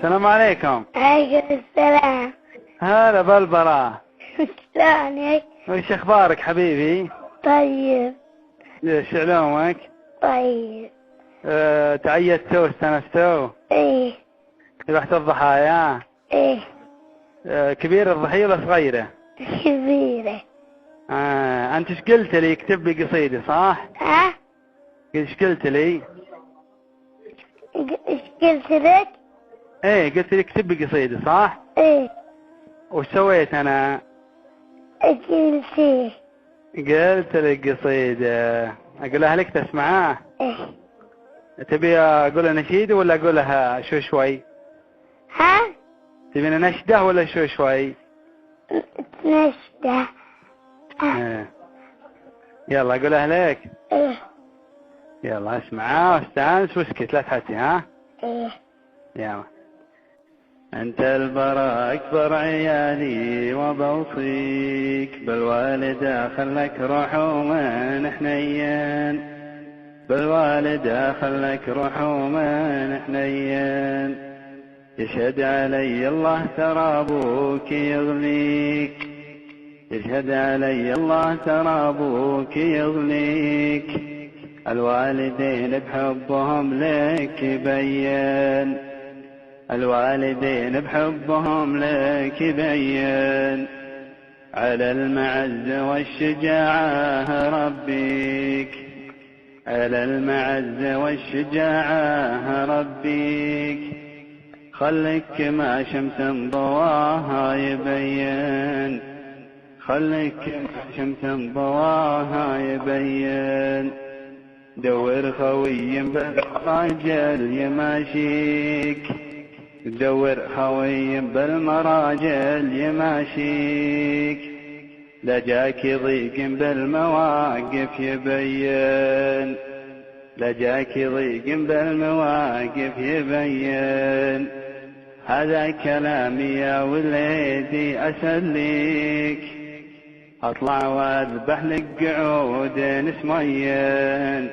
السلام عليكم. عليكم السلام. هلا بالبراء. شلونك؟ وش اخبارك حبيبي؟ طيب. ايش علومك؟ طيب. تعيدتوا واستانستوا؟ ايه. رحت الضحايا؟ ايه. كبير الضحية ولا صغيرة؟ كبيرة. انت ايش قلت لي اكتب لي قصيدة صح؟ ها؟ ايش قلت لي؟ ايش قلت لك؟ ايه قلت لي اكتب لي قصيدة صح؟ ايه. وش سويت انا؟ قلت ايه؟ قلت لك قصيدة اقولها لك تسمعها؟ ايه. تبي اقولها نشيد ولا اقولها شو شوي؟ ها؟ تبينا نشده ولا شو شوي؟ نشدة. ايه. يلا اقولها لك. ايه. يلا اسمع واستانس واسكت لا تحكي ها. ايه. يلا. انت البراء اكبر عيالي وبوصيك بالوالدة خلك روح ومن حنين، بالوالدة خلك روح ومن حنين، يشهد علي الله ترى ابوك يغليك، يشهد علي الله ترى ابوك يغليك، الوالدين بحبهم لك يبين، الوالدين بحبهم لك يبين، على المعز والشجاعة ربيك، على المعز والشجاعة ربيك، خليك كما شمس ضواها يبين، خليك كما شمس ضواها يبين، دور خوي بالمراجل يماشيك، دور خوي بالمراجل يماشيك، لجاك ضيق بالمواقف يبين، لجاك ضيق بالمواقف يبين، هذا كلامي يا وليدي أسليك، أطلع واذبح لك قعود نسمين،